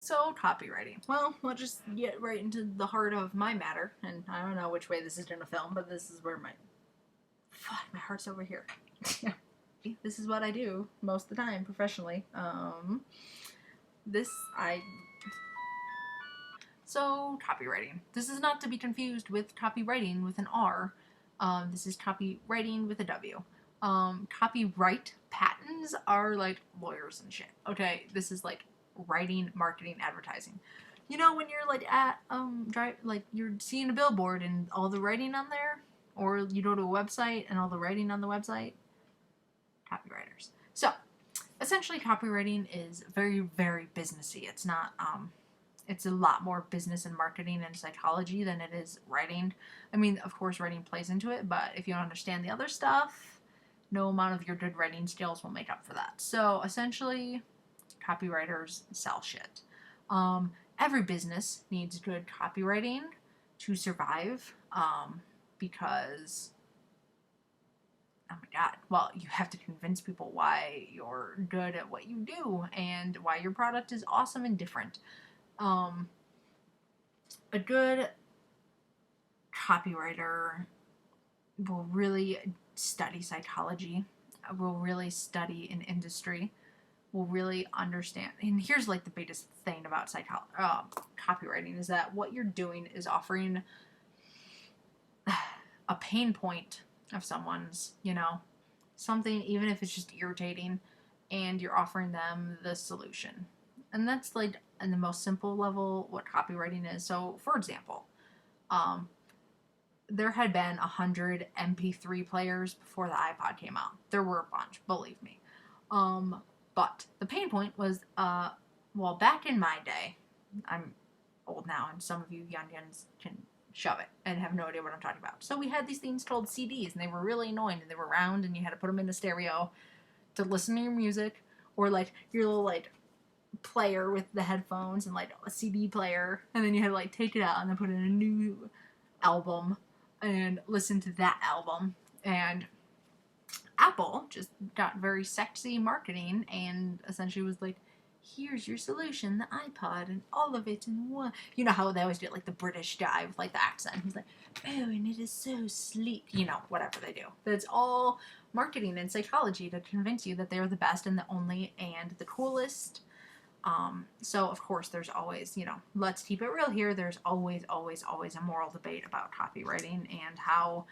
So, copywriting. Well, we'll just get right into the heart of my matter. And I don't know which way this is going to film, but this is where my heart's over here. This is what I do most of the time professionally. So, copywriting. This is not to be confused with copywriting with an R. This is copywriting with a W. Copyright patents are like lawyers and shit. Okay, this is like writing, marketing, advertising. You know when you're like at you're seeing a billboard and all the writing on there, or you go to a website and all the writing on the website. Copywriters. So essentially, copywriting is very, very businessy. It's not. It's a lot more business and marketing and psychology than it is writing. I mean, of course, writing plays into it, but if you don't understand the other stuff, no amount of your good writing skills will make up for that. So essentially, copywriters sell shit. Every business needs good copywriting to survive, because, oh my god, well, you have to convince people why you're good at what you do and why your product is awesome and different. A good copywriter will really study psychology, will really study an industry, will really understand. And here's like the biggest thing about copywriting is that what you're doing is offering a pain point of someone's, something, even if it's just irritating, and you're offering them the solution. And that's like in the most simple level what copywriting is. So, for example, there had been 100 MP3 players before the iPod came out. There were a bunch, believe me. But the pain point was, back in my day, I'm old now, and some of you youngins can shove it and have no idea what I'm talking about. So we had these things called CDs, and they were really annoying, and they were round, and you had to put them in a stereo to listen to your music, or like your little like player with the headphones and like a CD player, and then you had to like take it out and then put in a new album and listen to that album. And Apple just got very sexy marketing and essentially was like, here's your solution, the iPod, and all of it in one. You know how they always do like the British guy with like the accent. He's like, oh, and it is so sleek. Whatever they do. But it's all marketing and psychology to convince you that they're the best and the only and the coolest. So of course there's always, let's keep it real here. There's always, always, always a moral debate about copywriting and how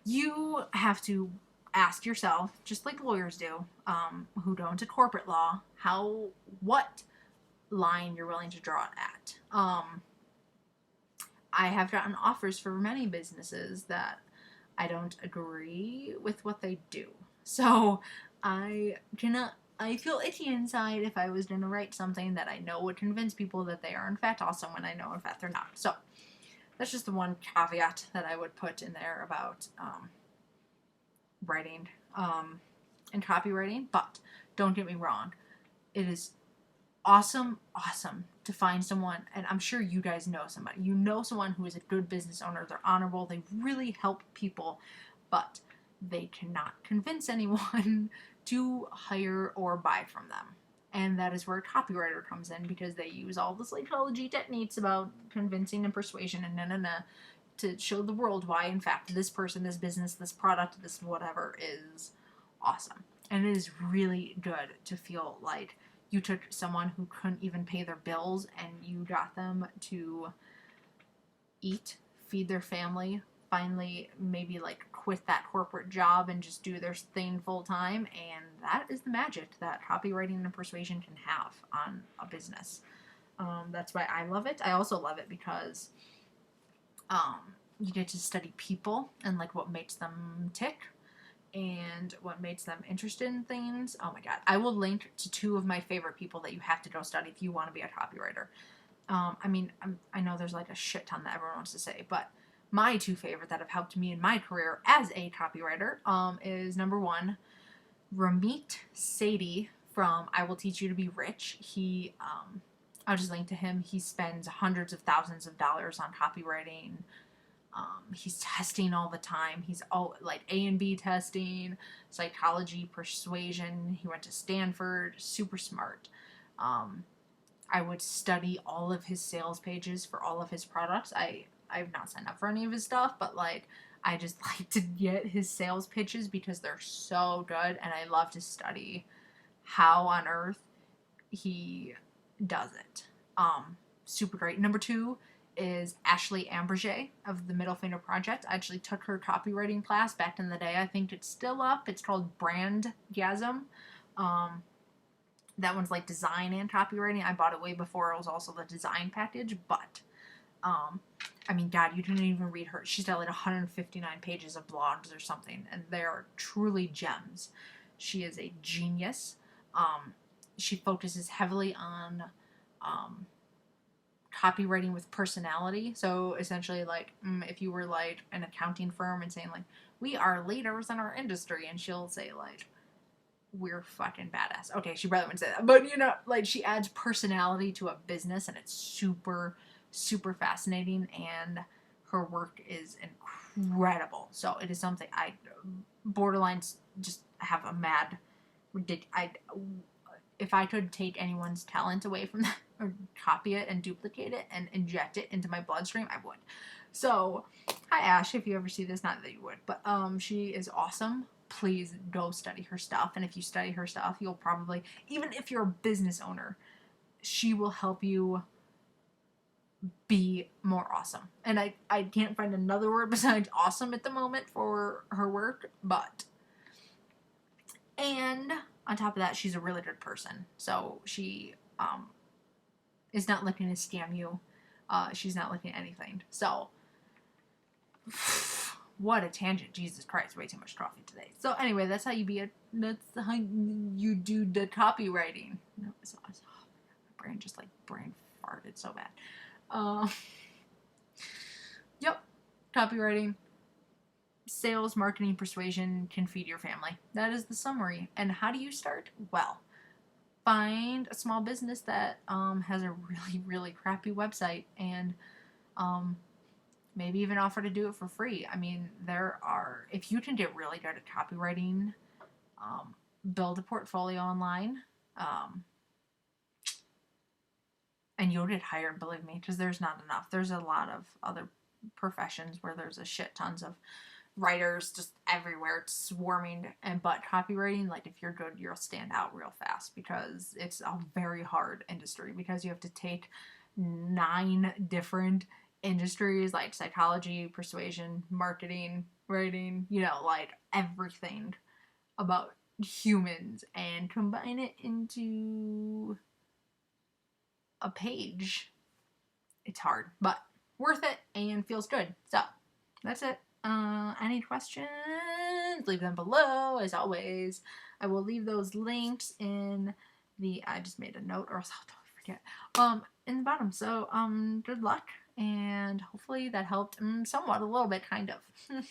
you have to ask yourself, just like lawyers do, who go into corporate law, what line you're willing to draw it at. I have gotten offers for many businesses that I don't agree with what they do. So I feel itchy inside if I was going to write something that I know would convince people that they are in fact awesome when I know in fact they're not. So that's just the one caveat that I would put in there about writing and copywriting. But don't get me wrong, it is awesome to find someone, and I'm sure you guys know somebody. You know someone who is a good business owner. They're honorable. They really help people, but they cannot convince anyone to hire or buy from them. And that is where a copywriter comes in, because they use all the psychology techniques about convincing and persuasion and to show the world why, in fact, this person, this business, this product, this whatever is awesome. And it is really good to feel like you took someone who couldn't even pay their bills and you got them to eat, feed their family, finally maybe like quit that corporate job and just do their thing full time. And that is the magic that copywriting and persuasion can have on a business. That's why I love it. I also love it because you get to study people and like what makes them tick and what makes them interested in things. Oh my god. I will link to 2 of my favorite people that you have to go study if you want to be a copywriter. I know there's like a shit ton that everyone wants to say, but my 2 favorite that have helped me in my career as a copywriter is number 1, Ramit Sethi from I Will Teach You to Be Rich. I'll just link to him. He spends hundreds of thousands of dollars on copywriting. He's testing all the time. He's all like A and B testing, psychology, persuasion. He went to Stanford, super smart. I would study all of his sales pages for all of his products. I've not signed up for any of his stuff, but like I just like to get his sales pitches because they're so good, and I love to study how on earth he does it. Super great. Number 2 is Ashley Amberger of the Middle Finger Project. I actually took her copywriting class back in the day. I think it's still up. It's called Brandgasm. That one's like design and copywriting. I bought it way before it was also the design package, but I mean, God, you didn't even read her. She's got like 159 pages of blogs or something, and they're truly gems. She is a genius. She focuses heavily on copywriting with personality. So essentially, like, if you were like an accounting firm and saying like, we are leaders in our industry, and she'll say like, we're fucking badass. Okay, she probably wouldn't say that, but you know, like, she adds personality to a business, and it's super, super fascinating, and her work is incredible. So it is something I borderline just have a mad, if I could take anyone's talent away from that, or copy it and duplicate it and inject it into my bloodstream, I would. So, hi Ash, if you ever see this, not that you would, but she is awesome. Please go study her stuff, and if you study her stuff, you'll probably, even if you're a business owner, she will help you be more awesome. And I can't find another word besides awesome at the moment for her work, but, and on top of that, she's a really good person. So she is not looking to scam you. She's not looking at anything. So, what a tangent. Jesus Christ, way too much coffee today. So anyway, that's how you do the copywriting. No, my brain just like brain farted so bad. Yep. Copywriting, sales, marketing, persuasion can feed your family. That is the summary. And how do you start? Well, find a small business that has a really, really crappy website, and maybe even offer to do it for free. I mean, if you can get really good at copywriting, build a portfolio online, and you'll get hired, believe me, because there's not enough. There's a lot of other professions where there's a shit tons of writers just everywhere. It's swarming, but copywriting, like, if you're good, you'll stand out real fast, because it's a very hard industry, because you have to take 9 different industries like psychology, persuasion, marketing, writing, you know, like everything about humans, and combine it into a page. It's hard, but worth it and feels good. So that's it. Any questions? Leave them below. As always, I will leave those links in I just made a note, or else I'll totally forget. In the bottom. So, good luck, and hopefully that helped somewhat, a little bit, kind of.